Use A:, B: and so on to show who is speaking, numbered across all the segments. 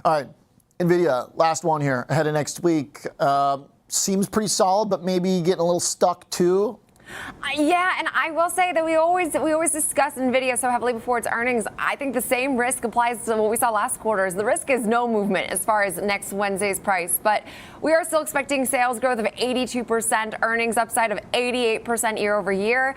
A: All right, Nvidia, last one here ahead of next week. Seems pretty solid, but maybe getting a little stuck too.
B: Yeah, and I will say that we always discuss Nvidia so heavily before its earnings. I think the same risk applies to what we saw last quarter. The risk is no movement as far as next Wednesday's price, but we are still expecting sales growth of 82%, earnings upside of 88% year over year.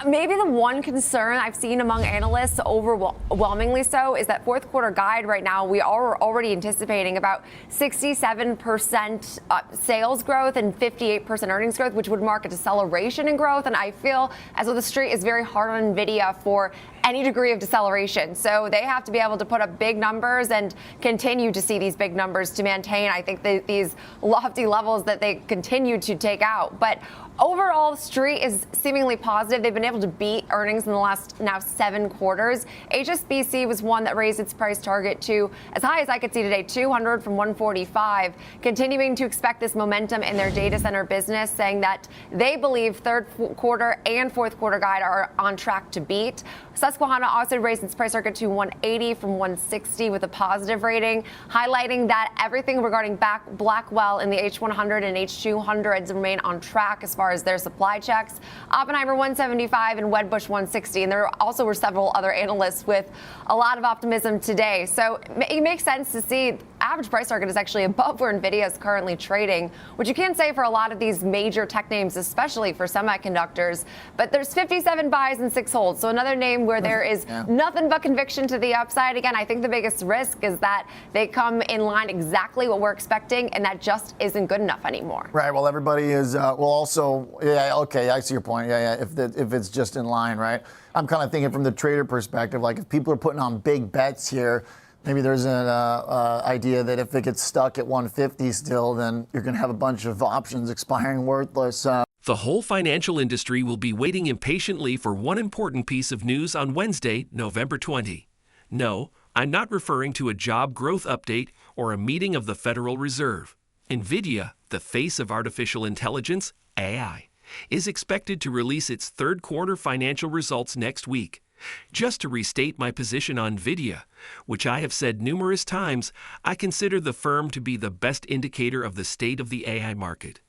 B: Maybe the one concern I've seen among analysts, overwhelmingly so, is that fourth quarter guide right now, we are already anticipating about 67% sales growth and 58% earnings growth, which would mark a deceleration in growth. And I feel as though the street is very hard on Nvidia for any degree of deceleration. So they have to be able to put up big numbers and continue to see these big numbers to maintain, I think, these lofty levels that they continue to take out. But overall, the street is seemingly positive. They've been able to beat earnings in the last now 7 quarters. HSBC was one that raised its price target to as high as I could see today, 200 from 145, continuing to expect this momentum in their data center business, saying that they believe third quarter and fourth quarter guide are on track to beat. Susquehanna also raised its price target to 180 from 160 with a positive rating, highlighting that everything regarding Blackwell in the H100 and H200s remain on track as far as their supply checks. Oppenheimer 175 and Wedbush 160. And there also were several other analysts with a lot of optimism today. So it makes sense to see average price target is actually above where Nvidia is currently trading, which you can't say for a lot of these major tech names, especially for semiconductors. But there's 57 buys and 6 holds. So another name where there is nothing but conviction to the upside. Again, I think the biggest risk is that they come in line exactly what we're expecting, and that just isn't good enough anymore.
A: Right. Well, everybody is. Well, also, yeah. Okay, I see your point. Yeah. If it's just in line, right? I'm kind of thinking from the trader perspective, like if people are putting on big bets here, maybe there's an idea that if it gets stuck at 150 still, then you're going to have a bunch of options expiring worthless.
C: The whole financial industry will be waiting impatiently for one important piece of news on Wednesday, November 20. No, I'm not referring to a job growth update or a meeting of the Federal Reserve. Nvidia, the face of artificial intelligence, AI, is expected to release its third quarter financial results next week. Just to restate my position on Nvidia, which I have said numerous times, I consider the firm to be the best indicator of the state of the AI market.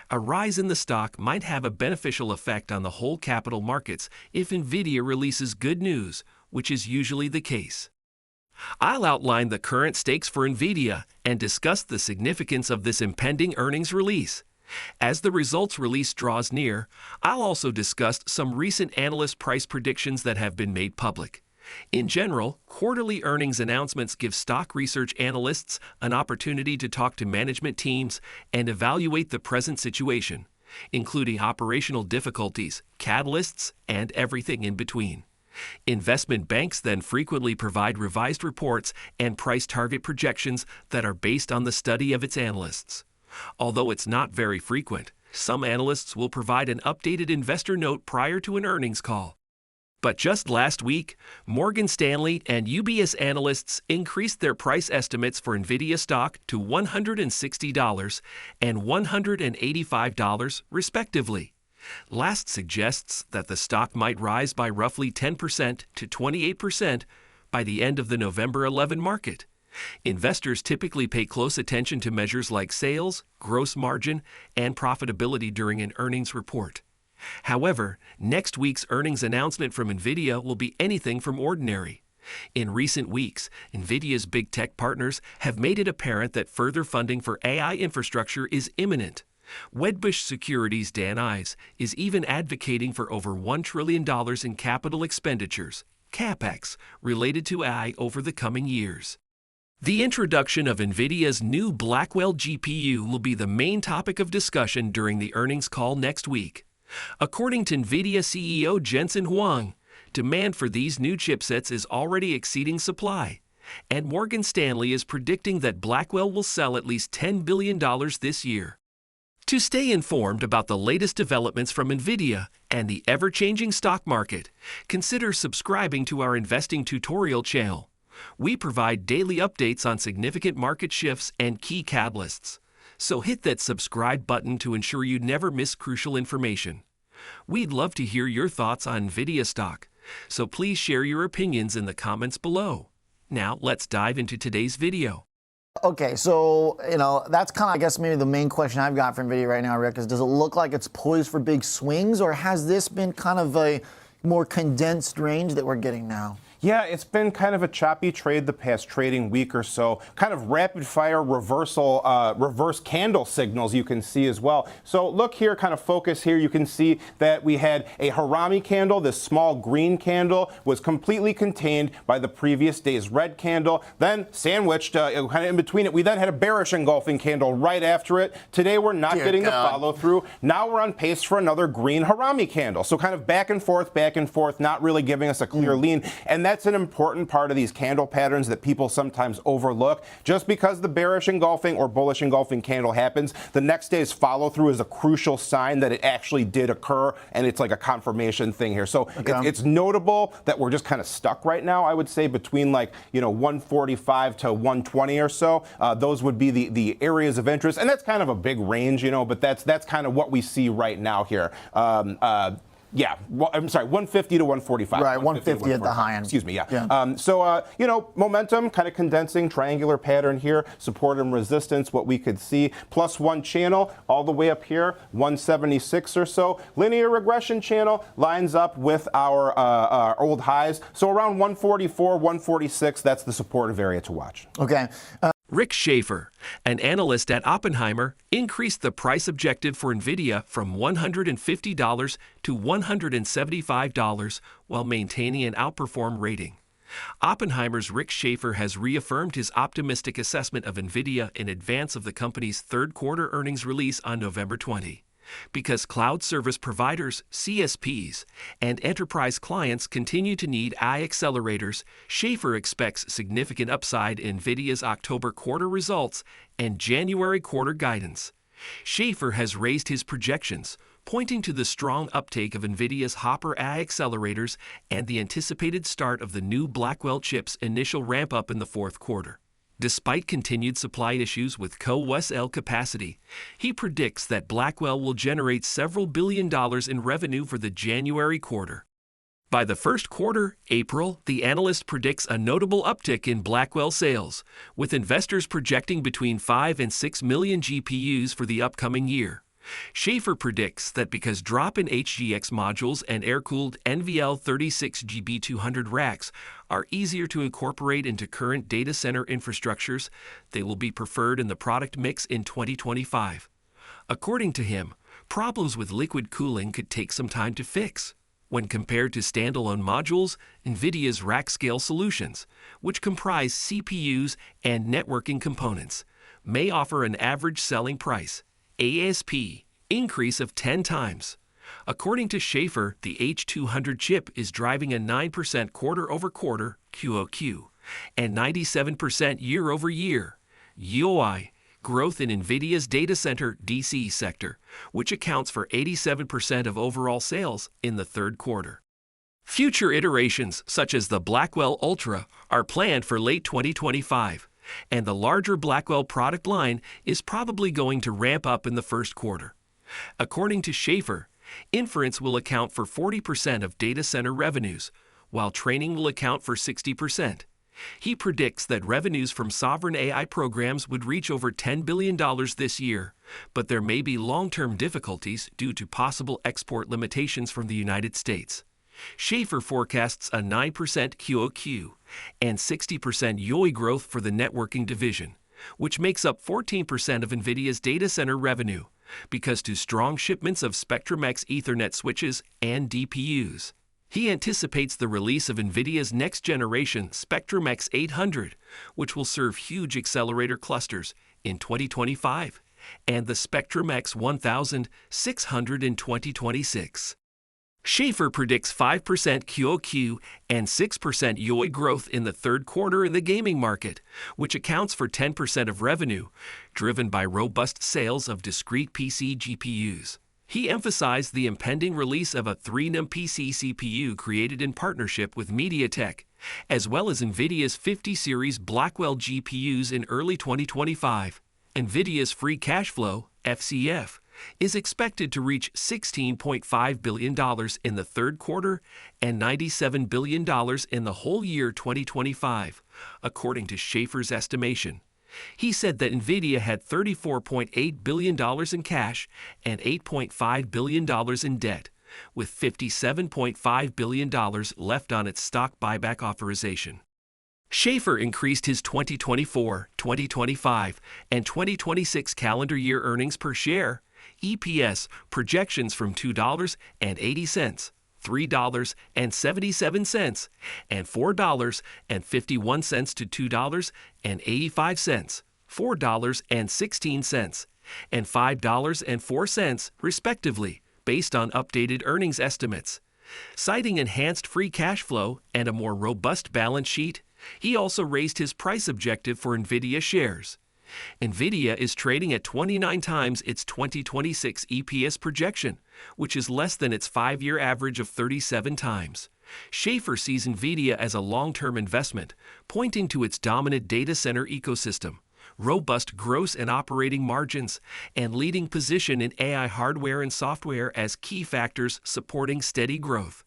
C: A rise in the stock might have a beneficial effect on the whole capital markets if Nvidia releases good news, which is usually the case. I'll outline the current stakes for Nvidia and discuss the significance of this impending earnings release. As the results release draws near, I'll also discuss some recent analyst price predictions that have been made public. In general, quarterly earnings announcements give stock research analysts an opportunity to talk to management teams and evaluate the present situation, including operational difficulties, catalysts, and everything in between. Investment banks then frequently provide revised reports and price target projections that are based on the study of its analysts. Although it's not very frequent, some analysts will provide an updated investor note prior to an earnings call. But just last week, Morgan Stanley and UBS analysts increased their price estimates for Nvidia stock to $160 and $185, respectively. Last suggests that the stock might rise by roughly 10% to 28% by the end of the November 11 market. Investors typically pay close attention to measures like sales, gross margin, and profitability during an earnings report. However, next week's earnings announcement from Nvidia will be anything from ordinary. In recent weeks, Nvidia's big tech partners have made it apparent that further funding for AI infrastructure is imminent. Wedbush Securities' Dan Ives is even advocating for over $1 trillion in capital expenditures, CapEx, related to AI over the coming years. The introduction of Nvidia's new Blackwell GPU will be the main topic of discussion during the earnings call next week. According to Nvidia CEO Jensen Huang, demand for these new chipsets is already exceeding supply, and Morgan Stanley is predicting that Blackwell will sell at least $10 billion this year. To stay informed about the latest developments from Nvidia and the ever-changing stock market, consider subscribing to our investing tutorial channel. We provide daily updates on significant market shifts and key catalysts. So hit that subscribe button to ensure you never miss crucial information. We'd love to hear your thoughts on Nvidia stock, so please share your opinions in the comments below. Now let's dive into today's video.
A: Okay, so, that's kind of, I guess, maybe the main question I've got from Nvidia right now, Rick, is does it look like it's poised for big swings, or has this been kind of a more condensed range that we're getting now?
D: Yeah, it's been kind of a choppy trade the past trading week or so. Kind of rapid fire reverse candle signals you can see as well. So look here, kind of focus here. You can see that we had a Harami candle. This small green candle was completely contained by the previous day's red candle. Then sandwiched kind of in between it, we then had a bearish engulfing candle right after it. Today we're not getting the follow through. Now we're on pace for another green Harami candle. So kind of back and forth, not really giving us a clear lean. And that's an important part of these candle patterns that people sometimes overlook. Just because the bearish engulfing or bullish engulfing candle happens, the next day's follow through is a crucial sign that it actually did occur, and it's like a confirmation thing here. So it's notable that we're just kind of stuck right now, I would say, between 145 to 120 or so. Those would be the areas of interest, and that's kind of a big range, but that's kind of what we see right now here. Yeah, I'm sorry, 150 to 145.
A: Right, 150 at the high end.
D: Excuse me, yeah. Momentum, kind of condensing, triangular pattern here, support and resistance, what we could see. +1 channel all the way up here, 176 or so. Linear regression channel lines up with our old highs. So around 144, 146, that's the supportive area to watch.
A: Okay.
C: Rick Schaefer, an analyst at Oppenheimer, increased the price objective for Nvidia from $150 to $175 while maintaining an outperform rating. Oppenheimer's Rick Schaefer has reaffirmed his optimistic assessment of Nvidia in advance of the company's third quarter earnings release on November 20. Because cloud service providers, CSPs, and enterprise clients continue to need AI accelerators, Schaefer expects significant upside in Nvidia's October quarter results and January quarter guidance. Schaefer has raised his projections, pointing to the strong uptake of Nvidia's Hopper AI accelerators and the anticipated start of the new Blackwell chip's initial ramp-up in the fourth quarter. Despite continued supply issues with Co-WSL capacity, he predicts that Blackwell will generate several $billion in revenue for the January quarter. By the first quarter, April, the analyst predicts a notable uptick in Blackwell sales, with investors projecting between 5 and 6 million GPUs for the upcoming year. Schaefer predicts that because drop-in HGX modules and air-cooled NVL36GB200 racks are easier to incorporate into current data center infrastructures, they will be preferred in the product mix in 2025. According to him, problems with liquid cooling could take some time to fix. When compared to standalone modules, NVIDIA's rack-scale solutions, which comprise CPUs and networking components, may offer an average selling price ASP increase of 10 times. According to Schaefer, the H200 chip is driving a 9% quarter-over-quarter QOQ and 97% year-over-year YoY growth in NVIDIA's data center DC sector, which accounts for 87% of overall sales in the third quarter. Future iterations, such as the Blackwell Ultra, are planned for late 2025. And the larger Blackwell product line is probably going to ramp up in the first quarter. According to Schaefer, inference will account for 40% of data center revenues, while training will account for 60%. He predicts that revenues from sovereign AI programs would reach over $10 billion this year, but there may be long-term difficulties due to possible export limitations from the United States. Schaefer forecasts a 9% QOQ and 60% YoY growth for the networking division, which makes up 14% of NVIDIA's data center revenue, because to strong shipments of Spectrum-X Ethernet switches and DPUs. He anticipates the release of NVIDIA's next-generation Spectrum-X 800, which will serve huge accelerator clusters in 2025, and the Spectrum-X 1600 in 2026. Schaefer predicts 5% QOQ and 6% YoY growth in the third quarter in the gaming market, which accounts for 10% of revenue, driven by robust sales of discrete PC GPUs. He emphasized the impending release of a 3-nm PC CPU created in partnership with MediaTek, as well as NVIDIA's 50 series Blackwell GPUs in early 2025. NVIDIA's free cash flow, FCF, is expected to reach $16.5 billion in the third quarter and $97 billion in the whole year 2025, according to Schaefer's estimation. He said that Nvidia had $34.8 billion in cash and $8.5 billion in debt, with $57.5 billion left on its stock buyback authorization. Schaefer increased his 2024, 2025, and 2026 calendar year earnings per share (EPS) projections from $2.80, $3.77, and $4.51 to $2.85, $4.16, and $5.04, respectively, based on updated earnings estimates. Citing enhanced free cash flow and a more robust balance sheet, he also raised his price objective for Nvidia shares. Nvidia is trading at 29 times its 2026 EPS projection, which is less than its 5-year average of 37 times. Schaefer sees Nvidia as a long-term investment, pointing to its dominant data center ecosystem, robust gross and operating margins, and leading position in AI hardware and software as key factors supporting steady growth.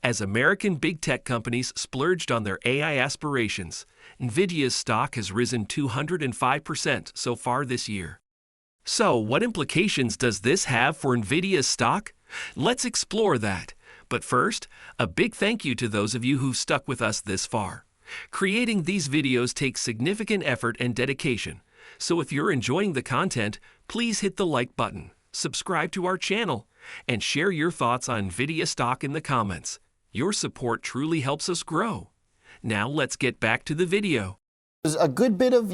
C: As American big tech companies splurged on their AI aspirations, Nvidia's stock has risen 205% so far this year. So, what implications does this have for Nvidia's stock? Let's explore that. But first, a big thank you to those of you who've stuck with us this far. Creating these videos takes significant effort and dedication, so if you're enjoying the content, please hit the like button, subscribe to our channel, and share your thoughts on Nvidia stock in the comments. Your support truly helps us grow. Now let's get back to the video.
A: There's a good bit of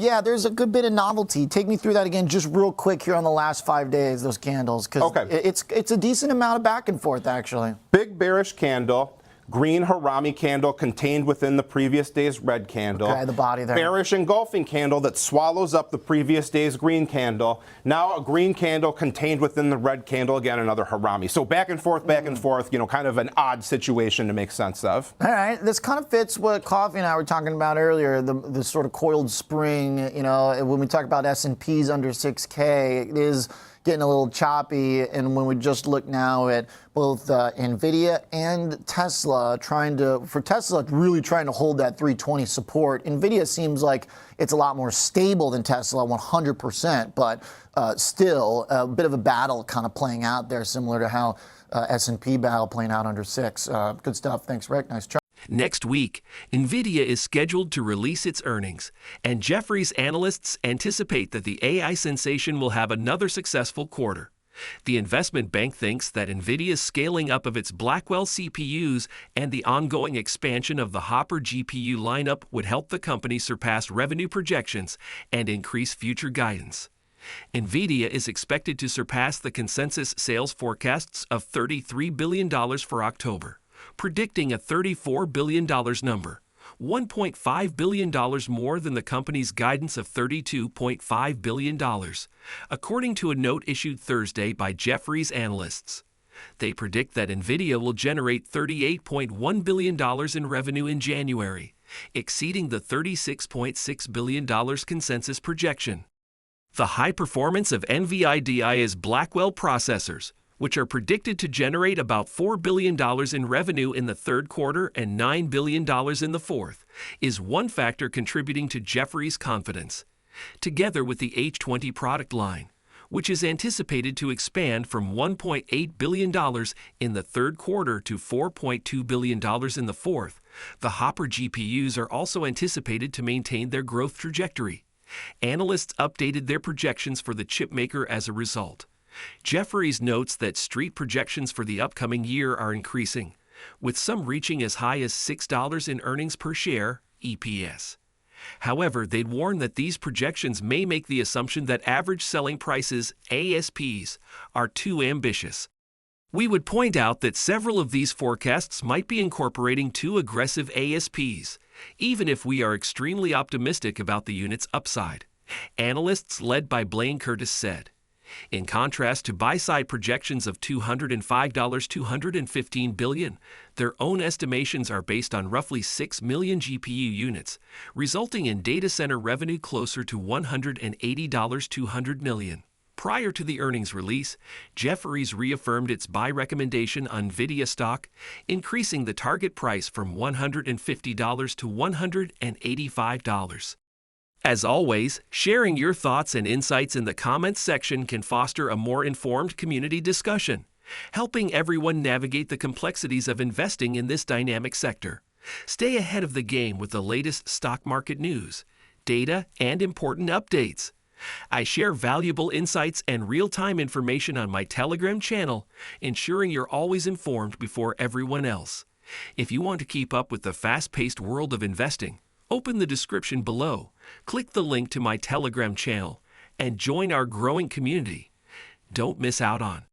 A: novelty. Take me through that again just real quick here on the last 5 days, those candles, because it's a decent amount of back and forth, actually.
D: Big bearish candle. Green harami candle contained within the previous day's red candle.
A: Okay, the body there.
D: Bearish engulfing candle that swallows up the previous day's green candle. Now a green candle contained within the red candle. Again, another harami. So back and forth, kind of an odd situation to make sense of.
A: All right, this kind of fits what Coffee and I were talking about earlier, the sort of coiled spring. When we talk about S&Ps under 6K, it is getting a little choppy, and when we just look now at both Nvidia and Tesla, Tesla really trying to hold that 320 support. Nvidia seems like it's a lot more stable than Tesla, 100%, but still a bit of a battle kind of playing out there, similar to how S&P battle playing out under 6. Good stuff. Thanks, Rick. Nice try.
C: Next week, Nvidia is scheduled to release its earnings, and Jefferies analysts anticipate that the AI sensation will have another successful quarter. The investment bank thinks that Nvidia's scaling up of its Blackwell CPUs and the ongoing expansion of the Hopper GPU lineup would help the company surpass revenue projections and increase future guidance. Nvidia is expected to surpass the consensus sales forecasts of $33 billion for October, predicting a $34 billion number, $1.5 billion more than the company's guidance of $32.5 billion, according to a note issued Thursday by Jefferies Analysts. They predict that Nvidia will generate $38.1 billion in revenue in January, exceeding the $36.6 billion consensus projection. The high performance of NVIDIA's Blackwell processors, which are predicted to generate about $4 billion in revenue in the third quarter and $9 billion in the fourth, is one factor contributing to Jefferies' confidence, together with the H20 product line, which is anticipated to expand from $1.8 billion in the third quarter to $4.2 billion in the fourth. The Hopper GPUs are also anticipated to maintain their growth trajectory. Analysts updated their projections for the chipmaker as a result. Jefferies notes that street projections for the upcoming year are increasing, with some reaching as high as $6 in earnings per share, EPS. However, they'd warn that these projections may make the assumption that average selling prices, ASPs, are too ambitious. We would point out that several of these forecasts might be incorporating too aggressive ASPs, even if we are extremely optimistic about the unit's upside. Analysts led by Blaine Curtis said. In contrast to buy-side projections of $215 billion, their own estimations are based on roughly 6 million GPU units, resulting in data center revenue closer to $180 million. Prior to the earnings release, Jefferies reaffirmed its buy recommendation on Nvidia stock, increasing the target price from $150 to $185. As always, sharing your thoughts and insights in the comments section can foster a more informed community discussion, helping everyone navigate the complexities of investing in this dynamic sector. Stay ahead of the game with the latest stock market news, data, and important updates. I share valuable insights and real-time information on my Telegram channel, ensuring you're always informed before everyone else. If you want to keep up with the fast-paced world of investing, open the description below, click the link to my Telegram channel, and join our growing community. Don't miss out on